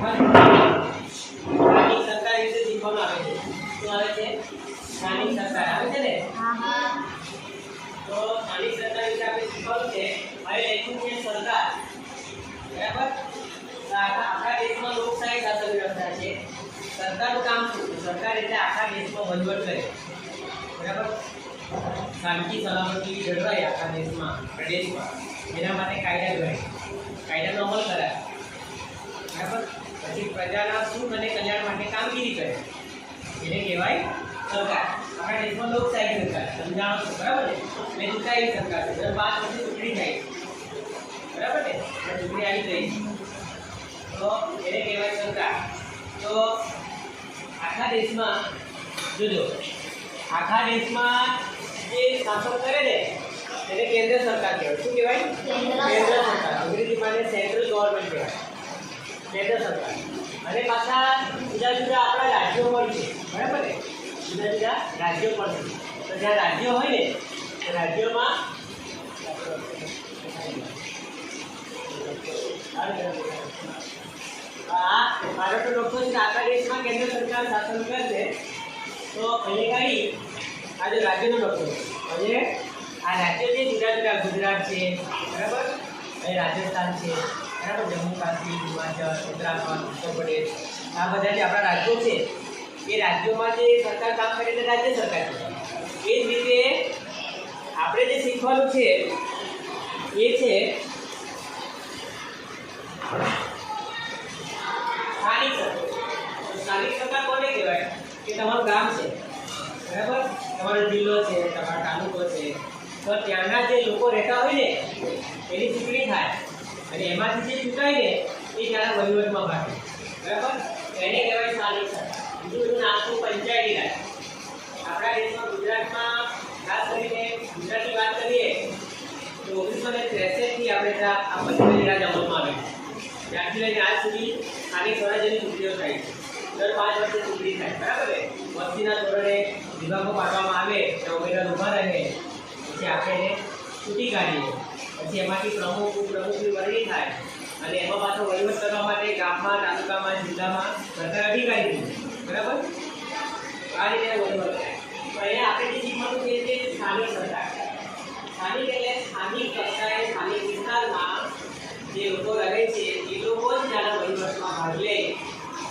સ્થાનિક સરકાર વિશે શીખવામાં આવે છે। શું આવે છે? સ્થાનિક સરકાર આવે છે ને? હા। તો સ્થાનિક સરકાર વિશે આપણે શીખવાનું છે। હવે લખ્યું છે સરકાર, બરાબર? તો આપણા દેશમાં લોકશાહી શાસન વ્યવસ્થા છે। સરકારનું કામ શું છે? સરકાર એટલે આખા દેશમાં વહીવટ કરે, બરાબર? શાંતિ સલામતી જળવાય આખા દેશમાં, પ્રદેશમાં, એના માટે કાયદા ઘડે, કાયદાનો અમલ કરાય, બરાબર? પછી પ્રજાના સુખ અને કલ્યાણ માટે કામગીરી કરે, એને કહેવાય સરકાર। આપણા દેશમાં લોકશાહી સરકાર સમજાણો છો, બરાબર ને? એટલે ચૂંટાયેલી સરકાર છે, દર 5 વર્ષે ચૂંટણી થાય, બરાબર ને? ચૂંટણી આવી ગઈ તો એને કહેવાય સરકાર। તો આખા દેશમાં જોજો, આખા દેશમાં જે શાસન કરે ને એને કેન્દ્ર સરકાર કહેવાય। શું કહેવાય? કેન્દ્ર સરકાર। અંગ્રેજીમાં સેન્ટ્રલ ગવર્નમેન્ટ કહેવાય, કેન્દ્ર સરકાર। અને પાછા જુદા જુદા આપણા રાજ્યો પણ છે, બરાબર ને? જુદા જુદા રાજ્યો પણ છે। તો જ્યાં રાજ્યો હોય ને તો રાજ્યોમાં ભારતનો લોકતંત્ર આખા દેશમાં કેન્દ્ર સરકાર શાસન કરશે। તો અહીંયા કઈ આ જે રાજ્યનો લોકતંત્ર, અને આ રાજ્ય જે જુદા જુદા ગુજરાત છે, બરાબર? અહીં રાજસ્થાન છે, બરાબર? જમ્મુ કાશ્મીર, હિમાચલ, ઉત્તરાખંડ, ઉત્તર પ્રદેશ, આ બધા જે આપણા રાજ્યો છે એ રાજ્યોમાં જે સરકાર કામ કરે તે રાજ્ય સરકાર છે। એ જ રીતે આપણે જે શીખવાનું છે એ છે સ્થાનિક સરકાર। સ્થાનિક સરકાર કોને કહેવાય? કે તમારું ગામ છે, બરાબર? તમારો જિલ્લો છે, તમારો તાલુકો છે, તો ત્યાંના જે લોકો રહેતા હોય ને એની ચૂંટણી થાય, અને એમાંથી જે ચૂંટાય ને એ ત્યાંના વહીવટમાં ભાગે, બરાબર? એને કહેવાય સ્થાનિક સરકાર। બીજું બધું નામનું પંચાયતી રાજ। આપણા દેશમાં ગુજરાતમાં ખાસ કરીને ગુજરાતની વાત કરીએ તો 1963 થી આપણે આ પંચાયતી રાજ અમલમાં આવે છે। ત્યારથી લઈને આજ સુધી સ્થાનિક સ્વરાજ્યની ચૂંટણીઓ થાય છે। દર 5 વર્ષે ચૂંટણી થાય, બરાબર ને? વસ્તીના ધોરણે વિભાગો પાડવામાં આવે, ત્યાં ઉમેદવાર ઊભા રહે, પછી આપણે એને ચૂંટી કાઢીએ, પછી એમાંથી પ્રમુખ ઉપપ્રમુખની વરણી થાય, અને એમાં પાછો વહીવટ કરવા માટે ગામમાં, તાલુકામાં, જિલ્લામાં સરકાર અધિકારી છે, બરાબર? આ રીતે વહીવટ થાય। તો અહીંયા આપણે જે શીખવાનું છે તે સ્થાનિક સરકાર। સ્થાનિક એટલે સ્થાનિક કક્ષાએ, સ્થાનિક વિસ્તારમાં જે લોકો રહે છે એ લોકો જ ત્યાંના વહીવટમાં ભાગ લે,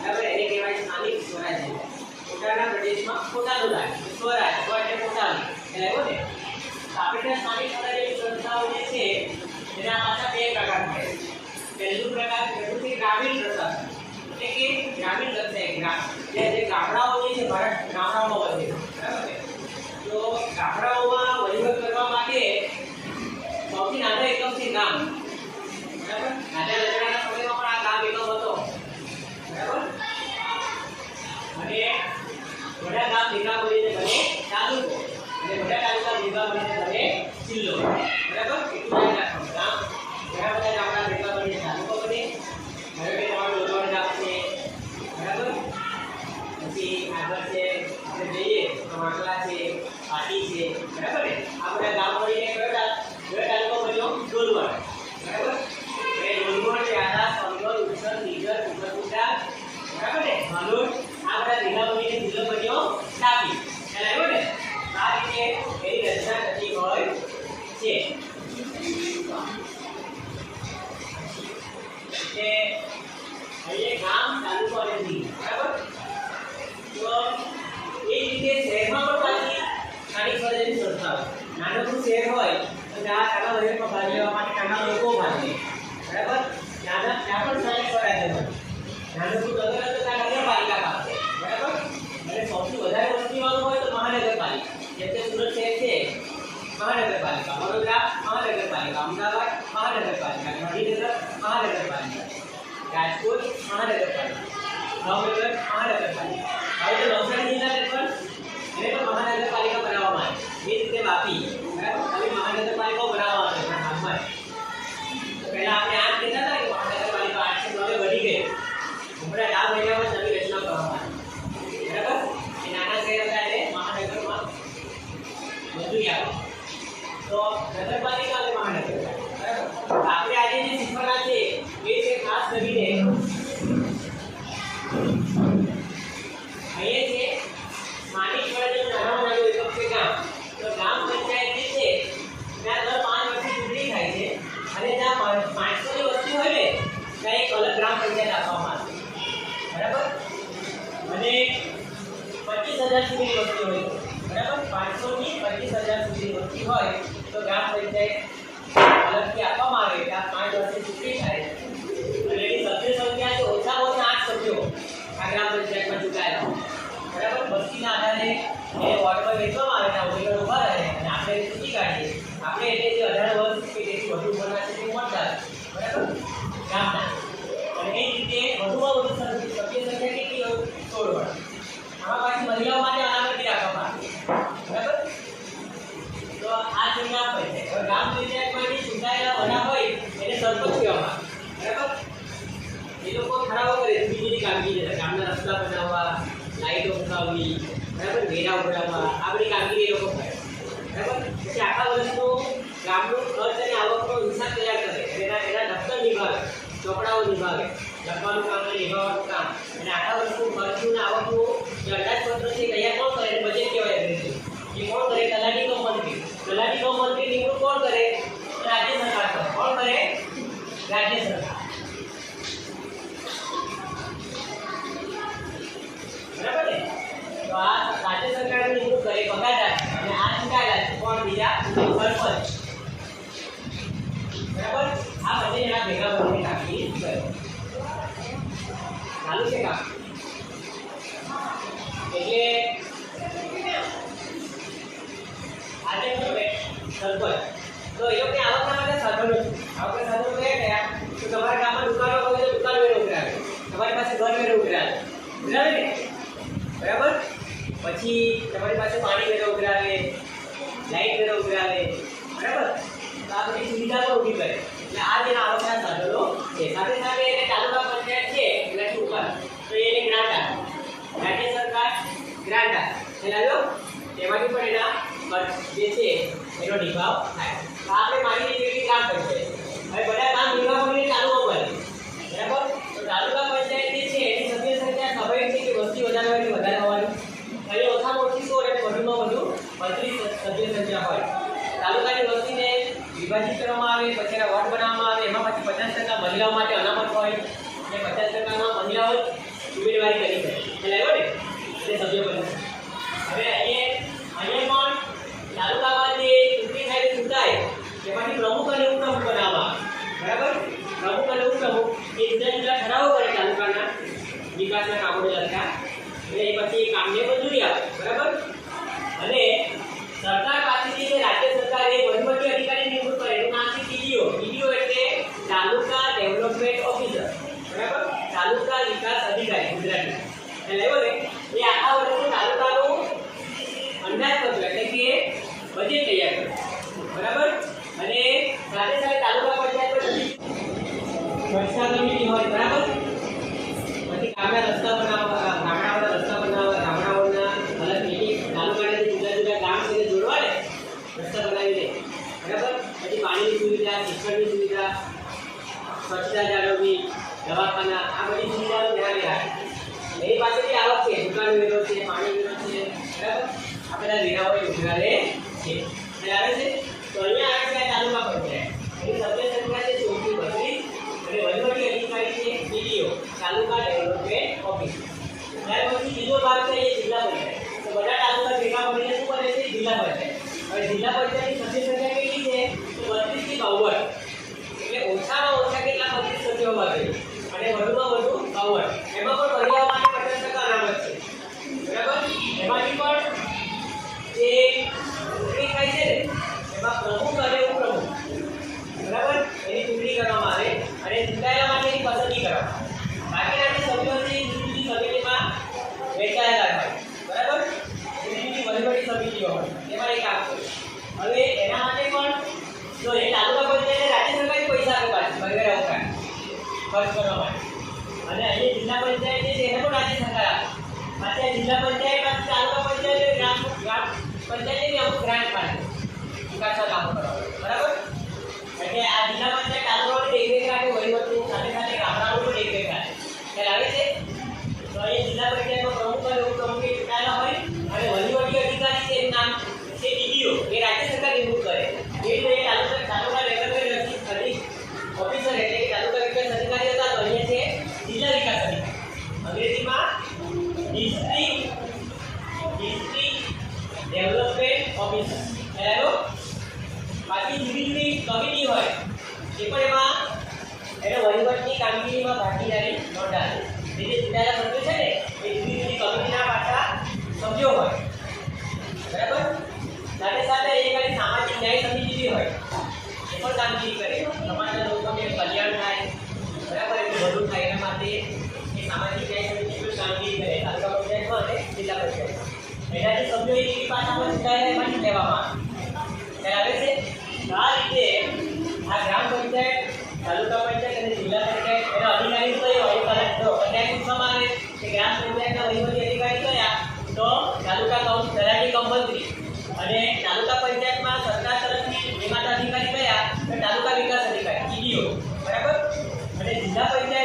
બરાબર? એને કહેવાય સ્થાનિક સ્વરાજ્ય। પોતાના પ્રદેશમાં પોતાનું રાજ, સ્વરાજ એટલે પોતાનું, બરાબર ને? આપણે સ્થાનિક સ્વરાજ્યની સંસ્થાઓ જે છે એના પાછા 2 પ્રકાર છે। પહેલું પ્રકાર છે ગ્રામીણ પ્રશાસન, એટલે કે ગ્રામીણ કક્ષાએ જે ગામડાઓ જે છે ભારત ગામડાઓમાં વધે છે, બરાબર ને? તો ગામડાઓમાં વહીવટ કરવા માટે સૌથી નાનો એકમ છે ગામ, બરાબર? રાજા રજવાડાના સમયમાં પણ આ ગામ એકમ હતો, બરાબર? અને બધા ગામ ભેગા મળીને બને તાલુકો, અને બધા તાલુકા ભેગા મળીને બને જિલ્લો, બરાબર? એટલું યાદ રાખવાનું। ગામ ઘણા બધા ગામડા ભેગા મળીને તાલુકો બને, હવે તમારું લોલવાડ ગામ છે, બરાબર? પછી આગળ છે આપણે જઈએ તો વાંકલા છે, પાટી છે, બરાબર ને? આ બધા ગામ મળીને કયો તાલુકો બન્યો? ડોલવડ, બરાબર? એ ડોલવડ, વ્યારા, સંગર, ઉછર, નીજર, ઉમરકુંડા, બરાબર ને? માલોડ, આ બધા ભેગા મળીને જિલ્લો બન્યો તાપી, ખ્યાલ આવ્યો ને? આ રીતે એની રચના થતી હોય છે। એટલે અહીંયા ગામ, તાલુકો અને જિલ્લો, બરાબર? તો એ રીતે શહેરમાં પણ પાછી સ્થાનિક સ્વરાજ્યની સંસ્થા હોય। નાનકડું શહેર હોય તો ત્યાં નાના વહીવટમાં ભાગ લેવા માટે નાના લોકો ભાગ લે, બરાબર? ત્યાં પણ સ્થાનિક સ્વરાજ્ય હોય। નાનકડું નગર હોય તો ત્યાં નગરપાલિકા કામ કરે, બરાબર? અને સૌથી વધારે વસ્તીવાળું હોય તો મહાનગરપાલિકા, જેમ કે સુરત શહેર છે મહાનગરપાલિકા, વડોદરા મહાનગરપાલિકા, અમદાવાદ મહાનગરપાલિકા, ગાંધીનગર મહાનગરપાલિકા, રાજકોટ મહાનગરપાલિકા, ભાવનગર મહાનગરપાલિકા। હવે જો નવસારી જિલ્લાને પણ એને તો મહાનગરપાલિકા બનાવવામાં આવે, એ રીતે વાપી, બરાબર? આવી મહાનગરપાલિકાઓ બનાવવામાં આવે પણ હાલમાં તો પહેલા આપણે આ કહેતા હતા કે મહાનગરપાલિકા 809 વધી ગઈ, હમણાં આ મહિનામાં નવી રચના કરવામાં આવી, બરાબર? એ નાના શહેર હતા એને મહાનગરમાં મંજૂરી આપી, તો નગરપાલિકા અને મહાનગરપાલિકા, બરાબર? આપણે આજે જે શીખવાના છે એ છે ખાસ કરીને 25,000 સુધીની વસ્તી હોય તો, બરાબર, 500 થી 25,000 સુધીની વસ્તી હોય તો ગ્રામ પંચાયત અલગથી આપવામાં આવે કે આ 5 વર્ષની ચૂંટણી થાય અને એની સભ્ય સંખ્યા છે ઓછામાં ઓછા 8 સભ્યો આ ગ્રામ પંચાયતમાં ચૂંટાયેલા, બરાબર. વસ્તીના આધારે એ વોર્ડમાં વેચવામાં આવે ત્યાં ઉમેદવાર ઊભા રહે અને આપણે એને ચૂંટી કાઢીએ. આપણે એટલે જે 18 વર્ષ કે તેથી વધુ ઉંમરના છે તે મતદાર, બરાબર, ગામના. અને એ રીતે વધુમાં વધુ સભ્ય સંખ્યા કેટલી હોય? 16 હોય. આમાં પાછી મહિલાઓ માટે અનામત રાખવામાં આવે, બરાબર. તો આ જે ગ્રામ પંચાયત, હવે ગ્રામ પંચાયતમાંથી ચૂંટાયેલા વડા હોય એને સરપંચ કહેવામાં આવે, બરાબર. એ લોકો ઠરાવો કરે બીજી કામગીરી છે, ગામના રસ્તા બનાવવા, લાઈટો મુકાવવી, બરાબર, વેરા ઉઘરાવવા, આ બધી કામગીરી એ લોકો કરે, બરાબર. પછી આખા વર્ષનું ગામનું ખર્ચ અને આવકનો હિસાબ તૈયાર કરે, એના દફતર નિભાવે, ચોપડાઓ નિભાવે, લખવાનું કામ અને નિભાવવાનું કામ, અને આખા વર્ષનું ખર્ચનું અને આવકનું જે અંદાજપત્ર છે તૈયાર કોણ કરે? બજેટ કહેવાય અંગ્રેજી. એ કોણ કરે? તલાટી કમ મંત્રી. તલાટી કમ મંત્રી નિમણૂક કોણ કરે? રાજ્ય સરકાર કરે. કોણ કરે? રાજ્ય સરકાર, બરાબર ને? તો આ રાજ્ય સરકારની નિમણૂક કરે, પગાર રાખે, અને આ ચૂંટાયેલા છે કોણ? બીજા સરપંચ, બરાબર. આ બંને જણા ભેગા મળીને કામગીરી કરે. ચાલુ છે કામ. એટલે આજે સરપંચ તો એ લોકોની આવકના માટે સાધનો છે. આવકના સાધનો કયા? તો તમારા ગામમાં દુકાનો હોય તો દુકાન વેરો ઉઘરાવે, તમારી પાસે ઘર વેરો ઉઘરાવે, બરાબર ને? બરાબર. પછી તમારી પાસે પાણી વેરો ઉઘરાવે, લાઈટ વેરો ઉઘરાવે, બરાબર. તો આ બધી સુવિધા પણ ઊભી કરે. એટલે આ જેના આવકના સાધનો છે. સાથે સાથે એને તાલુકા પંચાયત છે એનાથી ઉપર તો એને ગ્રાન્ટ આપે, રાજ્ય સરકાર ગ્રાન્ટ આપે, ખ્યાલ આવ્યો? તેમાંથી પણ એના ખર્ચ જે છે એનો નિભાવ થાય. તો આપણે માની લઈએ કે ગ્રામ પંચાયત હવે બધા કામ નિભાવ કરીને ચાલુ કરે, બરાબર. તો તાલુકા પંચાયત જે છે એની સભ્ય સંખ્યા સ્વાભાવિક છે કે વસ્તી વધારવાની વધારે હોવાની, અને ઓછામાં ઓછી 16 અને વધુમાં વધુ 32 સભ્ય સંખ્યા હોય. તાલુકાની વસ્તીને વિભાજિત કરવામાં આવે, પછી એના વોર્ડ બનાવવામાં આવે, એમાં પછી 50% મહિલાઓ માટે અનામત હોય અને 50%માં મહિલાઓ ઉમેદવારી કરી શકે, એટલે આવ્યો ને? એટલે સભ્ય બને. હવે અહીંયા પણ તાલુકામાં જે ચૂંટણી થાય ચૂંટાય એમાંથી પ્રમુખ અને ઉપપ્રમુખ બનાવવામાં આવે, બરાબર. પ્રમુખ અને ઉપપ્રમુખ એ જુદા જુદા ઠરાવો કરે તાલુકાના વિકાસના કામોને લગતા, એટલે એ પછી એ કામને મંજૂરી આપે, બરાબર. અને સરકાર પાસેથી જે રાજ્ય સરકાર એ વહીવટી અધિકારી નિમણૂક કરે એનું નામ છે ટીડીઓ. ટીડીઓ એટલે તાલુકા ડેવલપમેન્ટ ઓફિસર, બરાબર, તાલુકા વિકાસ અધિકારી ગુજરાતી. એટલે એવો ને એ આખા વર્ષનું તાલુકાનું અંદાજપત્ર એટલે કે બજેટ તૈયાર કરે, બરાબર. અને સાથે સાથે તાલુકા પંચાયત પર રસ્તા કમિટી હોય, બરાબર. પછી ગામના રસ્તા બનાવવા, ગામડાઓના રસ્તા બનાવવા, ગામડાઓના અલગ મીટિંગ તાલુકાના જુદા જુદા ગામ સાથે જોડવા ને રસ્તા બનાવી દે, બરાબર. પછી પાણીની સુવિધા, શિક્ષણની સુવિધા, સ્વચ્છતા જાળવવી, દવાખાના, આ બધી સુવિધાનું ધ્યાન રાખે. એની પાસેથી આવક છે, દુકાન વેરો છે, પાણી વેરો છે, બરાબર. આ બધા વેરાઓ ઉઘરાવે છે. આવે છે. તો અહીંયા આવે છે તાલુકા પંચાયત. એની સભ્ય સંખ્યા છે 34 અને વહીવટી અધિકારી છે ડીડીઓ, તાલુકા ડેવલપમેન્ટ ઓફિસ. ત્યાર પછી બીજો ભાગ છે એ જિલ્લા પંચાયત. તો બધા તાલુકા ભેગા મળીને શું બને છે? જિલ્લા પંચાયત. હવે જિલ્લા પંચાયતની સભ્ય સંખ્યા કેટલી છે? તો 32 થી 52. એટલે ઓછામાં ઓછા કેટલા 32 સભ્યો મળે અને વધુમાં વધુ 52. એમાં પણ મહિલાઓ માટે 50% અનામત છે, બરાબર. એમાંથી પણ જે ચૂંટણી થાય છે ને એમાં પ્રમુખ અને ઉપપ્રમુખ, બરાબર, એની ચૂંટણી કરવામાં આવે અને ચૂંટાયેલા માટેની પસંદગી કરવામાં આવે. બાકીના જે સભ્યો છે જુદી જુદી સમિતિમાં વહેંચાયેલા હોય, બરાબર. જુદી જુદી વહીવટી સમિતિઓ હોય એમાં એ કામ કરે. હવે એના માટે પણ જો એ તાલુકા પંચાયતને રાજ્ય સરકારે પૈસા આપે પાછી વગેરે અવકાશ ખર્ચ કરવા માટે, અને અહીંયા જિલ્લા પંચાયત જે છે એને પણ રાજ્ય સરકાર આપે. પાછી જિલ્લા પંચાયત પાછી તાલુકા પંચાયત ગ્રામ પંચાયતની અમુક ગ્રાન્ટ પાડે વિકાસના કામો કરવા, બરાબર. એટલે આ જિલ્લા પંચાયત તાલુકાની દેખરેખ રાખે, વહીવટની સાથે સાથે ગામડાઓની દેખરેખ રાખે, ખ્યાલ આવે છે. તો અહીંયા જિલ્લા પંચાયતમાં પ્રમુખ અને ઉપપ્રમુખ ચૂંટાયેલા હોય અને વહીવટી અધિકારી છે એનું નામ છે ડીડીઓ, એ રાજ્ય સરકાર નિમણૂક કરે. એ રીતે તાલુકા ડેવલપમેન્ટ ઓફિસર એટલે કે તાલુકા વિકાસ અધિકારી હતા, તો અહીંયા છે જિલ્લા વિકાસ અધિકારી, અંગ્રેજીમાં ડિસ્ટ્રિક્ટ કામગીરીમાં ભાગીદારી નોંધાવે. જે ચૂંટાયેલા સભ્યો છે ને એ જુદી જુદી કમિટીના પાછા સભ્યો હોય, બરાબર. સાથે સાથે એ કઈ સામાજિક ન્યાય સમિતિ બી હોય, એ પણ કામગીરી કરે. સમાજના લોકોને કલ્યાણ થાય, બરાબર, એટલું બધું થાય એના માટે એ સામાજિક ન્યાય સમિતિ પણ કામગીરી કરે તાલુકા પંચાયતમાં અને જિલ્લા પંચાયતમાં. એના જે સભ્યો એ પાછા ચૂંટાયેલા એમાંથી લેવામાં આવે છે. આ રીતે આ ગ્રામ પંચાયત, તાલુકા પંચાયત અને જિલ્લા પંચાયત એના અધિકારી કયો હોય? પંચાયત પૂછવામાં આવે કે ગ્રામ પંચાયતના વહીવટી અધિકારી કયા? તો તાલુકા તલાટી કમ મંત્રી. અને તાલુકા પંચાયતમાં સરકાર તરફથી નિયમાતા અધિકારી કયા? તો તાલુકા વિકાસ અધિકારી, TDO, બરાબર. અને જિલ્લા પંચાયત